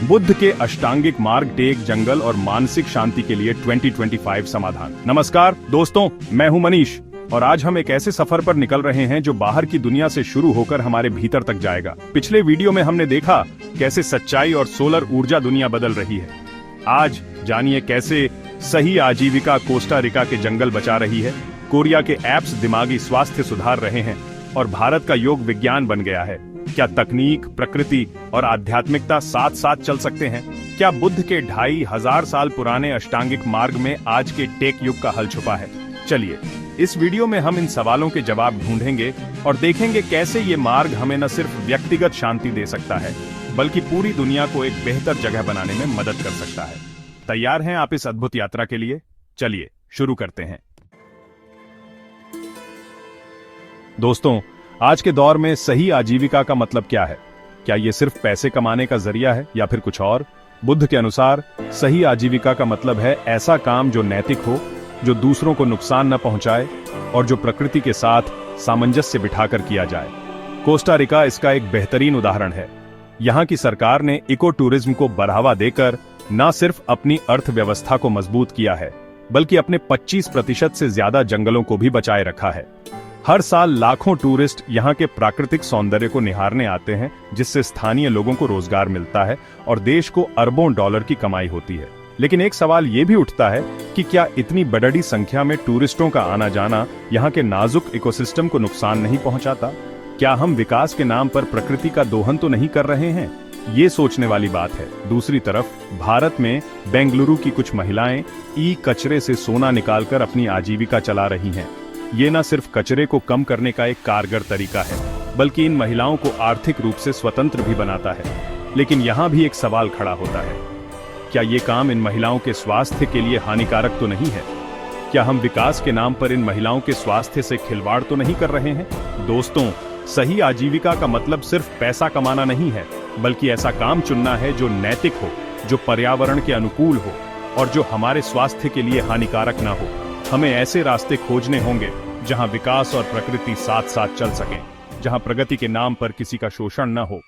बुद्ध के अष्टांगिक मार्ग, टेक, जंगल और मानसिक शांति के लिए 2025 समाधान। नमस्कार दोस्तों, मैं हूं मनीष और आज हम एक ऐसे सफर पर निकल रहे हैं जो बाहर की दुनिया से शुरू होकर हमारे भीतर तक जाएगा। पिछले वीडियो में हमने देखा कैसे सच्चाई और सोलर ऊर्जा दुनिया बदल रही है। आज जानिए कैसे सही आजीविका कोस्टा रिका के जंगल बचा रही है, कोरिया के ऐप्स दिमागी स्वास्थ्य सुधार रहे हैं और भारत का योग विज्ञान बन गया है। क्या तकनीक, प्रकृति और आध्यात्मिकता साथ साथ चल सकते हैं? क्या बुद्ध के 2500 साल पुराने अष्टांगिक मार्ग में आज के टेक युग का हल छुपा है? चलिए इस वीडियो में हम इन सवालों के जवाब ढूंढेंगे और देखेंगे कैसे ये मार्ग हमें न सिर्फ व्यक्तिगत शांति दे सकता है बल्कि पूरी दुनिया को एक बेहतर जगह बनाने में मदद कर सकता है। तैयार हैं आप इस अद्भुत यात्रा के लिए? चलिए शुरू करते हैं। दोस्तों, आज के दौर में सही आजीविका का मतलब क्या है? क्या ये सिर्फ पैसे कमाने का जरिया है या फिर कुछ और? बुद्ध के अनुसार सही आजीविका का मतलब है ऐसा काम जो नैतिक हो, जो दूसरों को नुकसान न पहुंचाए और जो प्रकृति के साथ सामंजस्य बिठाकर किया जाए। कोस्टा रिका इसका एक बेहतरीन उदाहरण है। यहाँ की सरकार ने इको टूरिज्म को बढ़ावा देकर न सिर्फ अपनी अर्थव्यवस्था को मजबूत किया है बल्कि अपने 25% से ज्यादा जंगलों को भी बचाए रखा है। हर साल लाखों टूरिस्ट यहाँ के प्राकृतिक सौंदर्य को निहारने आते हैं, जिससे स्थानीय लोगों को रोजगार मिलता है और देश को अरबों डॉलर की कमाई होती है। लेकिन एक सवाल ये भी उठता है कि क्या इतनी बड़ी संख्या में टूरिस्टों का आना जाना यहाँ के नाजुक इकोसिस्टम को नुकसान नहीं पहुंचाता? क्या हम विकास के नाम पर प्रकृति का दोहन तो नहीं कर रहे हैं? ये सोचने वाली बात है। दूसरी तरफ भारत में बेंगलुरु की कुछ महिलाएं ई कचरे से सोना निकालकर अपनी आजीविका चला रही हैं। ये न सिर्फ कचरे को कम करने का एक कारगर तरीका है बल्कि इन महिलाओं को आर्थिक रूप से स्वतंत्र भी बनाता है। लेकिन यहाँ भी एक सवाल खड़ा होता है, क्या ये काम इन महिलाओं के स्वास्थ्य के लिए हानिकारक तो नहीं है? क्या हम विकास के नाम पर इन महिलाओं के स्वास्थ्य से खिलवाड़ तो नहीं कर रहे हैं? दोस्तों, सही आजीविका का मतलब सिर्फ पैसा कमाना नहीं है बल्कि ऐसा काम चुनना है जो नैतिक हो, जो पर्यावरण के अनुकूल हो और जो हमारे स्वास्थ्य के लिए हानिकारक ना हो। हमें ऐसे रास्ते खोजने होंगे जहां विकास और प्रकृति साथ साथ चल सकें, जहां प्रगति के नाम पर किसी का शोषण न हो।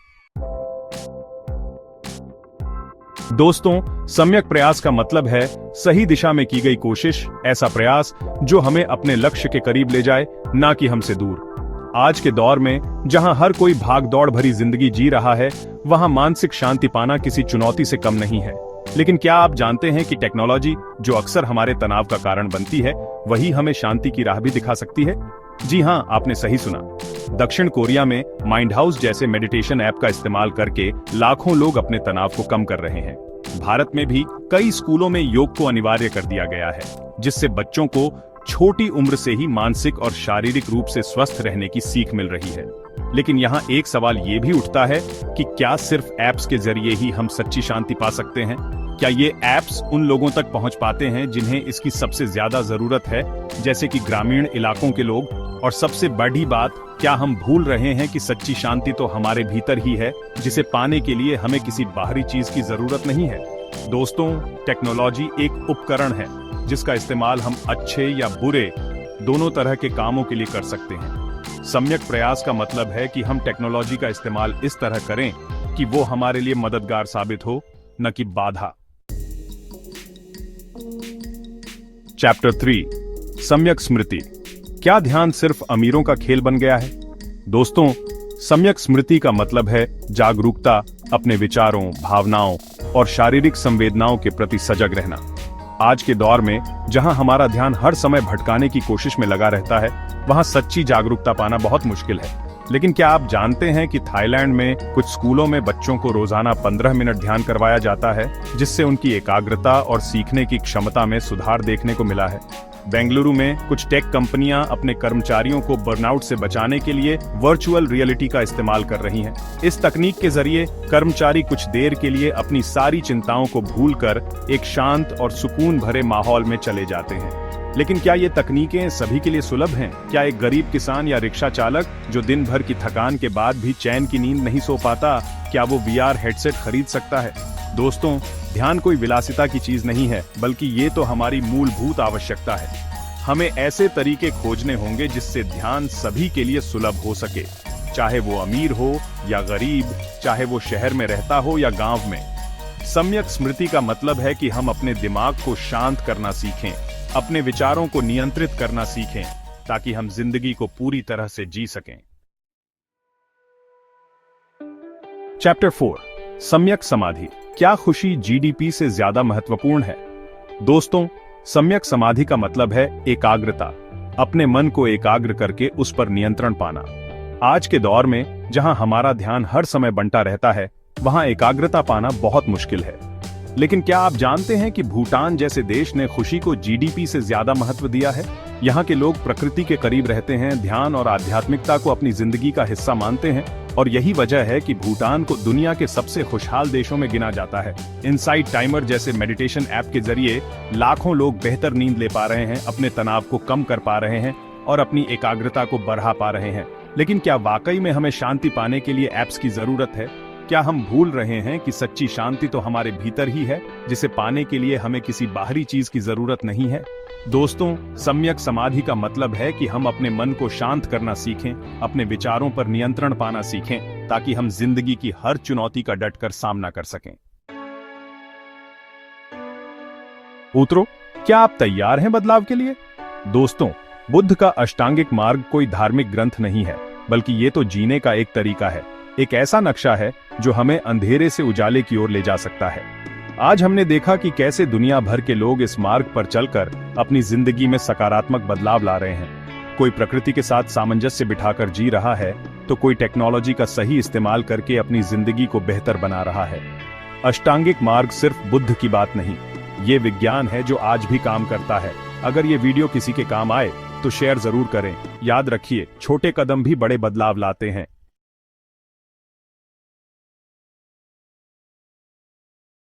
दोस्तों, सम्यक प्रयास का मतलब है सही दिशा में की गई कोशिश, ऐसा प्रयास जो हमें अपने लक्ष्य के करीब ले जाए, ना कि हमसे दूर। आज के दौर में जहां हर कोई भाग-दौड़ भरी जिंदगी जी रहा है, वहां मानसिक शांति पाना किसी चुनौती से कम नहीं है। लेकिन क्या आप जानते हैं कि टेक्नोलॉजी, जो अक्सर हमारे तनाव का कारण बनती है, वही हमें शांति की राह भी दिखा सकती है? जी हां, आपने सही सुना। दक्षिण कोरिया में माइंड हाउस जैसे मेडिटेशन ऐप का इस्तेमाल करके लाखों लोग अपने तनाव को कम कर रहे हैं। भारत में भी कई स्कूलों में योग को अनिवार्य कर दिया गया है, जिससे बच्चों को छोटी उम्र से ही मानसिक और शारीरिक रूप से स्वस्थ रहने की सीख मिल रही है। लेकिन यहाँ एक सवाल ये भी उठता है कि क्या सिर्फ ऐप्स के जरिए ही हम सच्ची शांति पा सकते हैं? क्या ये ऐप्स उन लोगों तक पहुंच पाते हैं जिन्हें इसकी सबसे ज्यादा जरूरत है, जैसे कि ग्रामीण इलाकों के लोग? और सबसे बड़ी बात, क्या हम भूल रहे हैं कि सच्ची शांति तो हमारे भीतर ही है, जिसे पाने के लिए हमें किसी बाहरी चीज की जरूरत नहीं है? दोस्तों, टेक्नोलॉजी एक उपकरण है जिसका इस्तेमाल हम अच्छे या बुरे दोनों तरह के कामों के लिए कर सकते हैं। सम्यक प्रयास का मतलब है कि हम टेक्नोलॉजी का इस्तेमाल इस तरह करें कि वो हमारे लिए मददगार साबित हो, न कि बाधा। चैप्टर 3, सम्यक स्मृति। क्या ध्यान सिर्फ अमीरों का खेल बन गया है? दोस्तों, सम्यक स्मृति का मतलब है जागरूकता, अपने विचारों, भावनाओं और शारीरिक संवेदनाओं के प्रति सजग रहना। आज के दौर में जहां हमारा ध्यान हर समय भटकाने की कोशिश में लगा रहता है, वहां सच्ची जागरूकता पाना बहुत मुश्किल है। लेकिन क्या आप जानते हैं कि थाईलैंड में कुछ स्कूलों में बच्चों को रोजाना 15 मिनट ध्यान करवाया जाता है, जिससे उनकी एकाग्रता और सीखने की क्षमता में सुधार देखने को मिला है। बेंगलुरु में कुछ टेक कंपनियां अपने कर्मचारियों को बर्नआउट से बचाने के लिए वर्चुअल रियलिटी का इस्तेमाल कर रही हैं। इस तकनीक के जरिए कर्मचारी कुछ देर के लिए अपनी सारी चिंताओं को भूलकर एक शांत और सुकून भरे माहौल में चले जाते हैं। लेकिन क्या ये तकनीकें सभी के लिए सुलभ हैं? क्या एक गरीब किसान या रिक्शा चालक जो दिन भर की थकान के बाद भी चैन की नींद नहीं सो पाता, क्या वो VR हेडसेट खरीद सकता है? दोस्तों, ध्यान कोई विलासिता की चीज नहीं है, बल्कि ये तो हमारी मूलभूत आवश्यकता है। हमें ऐसे तरीके खोजने होंगे जिससे ध्यान सभी के लिए सुलभ हो सके, चाहे वो अमीर हो या गरीब, चाहे वो शहर में रहता हो या गांव में। सम्यक स्मृति का मतलब है कि हम अपने दिमाग को शांत करना सीखें, अपने विचारों को नियंत्रित करना सीखें, ताकि हम जिंदगी को पूरी तरह से जी सकें। चैप्टर 4, सम्यक समाधि। क्या खुशी जीडीपी से ज्यादा महत्वपूर्ण है? दोस्तों, सम्यक समाधि का मतलब है एकाग्रता, अपने मन को एकाग्र करके उस पर नियंत्रण पाना। आज के दौर में जहां हमारा ध्यान हर समय बंटा रहता है, वहां एकाग्रता पाना बहुत मुश्किल है। लेकिन क्या आप जानते हैं कि भूटान जैसे देश ने खुशी को जीडीपी से ज्यादा महत्व दिया है? यहाँ के लोग प्रकृति के करीब रहते हैं, ध्यान और आध्यात्मिकता को अपनी जिंदगी का हिस्सा मानते हैं, और यही वजह है कि भूटान को दुनिया के सबसे खुशहाल देशों में गिना जाता है। इनसाइट टाइमर जैसे मेडिटेशन ऐप के जरिए लाखों लोग बेहतर नींद ले पा रहे हैं, अपने तनाव को कम कर पा रहे हैं और अपनी एकाग्रता को बढ़ा पा रहे हैं। लेकिन क्या वाकई में हमें शांति पाने के लिए ऐप्स की जरूरत है? क्या हम भूल रहे हैं कि सच्ची शांति तो हमारे भीतर ही है, जिसे पाने के लिए हमें किसी बाहरी चीज की जरूरत नहीं है? दोस्तों, सम्यक समाधि का मतलब है कि हम अपने मन को शांत करना सीखें, अपने विचारों पर नियंत्रण पाना सीखें, ताकि हम जिंदगी की हर चुनौती का डटकर सामना कर सकें। पुत्रों, क्या आप तैयार हैं बदलाव के लिए? दोस्तों, बुद्ध का अष्टांगिक मार्ग कोई धार्मिक ग्रंथ नहीं है, बल्कि ये तो जीने का एक तरीका है, एक ऐसा नक्शा है जो हमें अंधेरे से उजाले की ओर ले जा सकता है। आज हमने देखा कि कैसे दुनिया भर के लोग इस मार्ग पर चलकर अपनी जिंदगी में सकारात्मक बदलाव ला रहे हैं। कोई प्रकृति के साथ सामंजस्य बिठाकर जी रहा है, तो कोई टेक्नोलॉजी का सही इस्तेमाल करके अपनी जिंदगी को बेहतर बना रहा है। अष्टांगिक मार्ग सिर्फ बुद्ध की बात नहीं, ये विज्ञान है जो आज भी काम करता है। अगर ये वीडियो किसी के काम आए तो शेयर जरूर करें। याद रखिए, छोटे कदम भी बड़े बदलाव लाते हैं।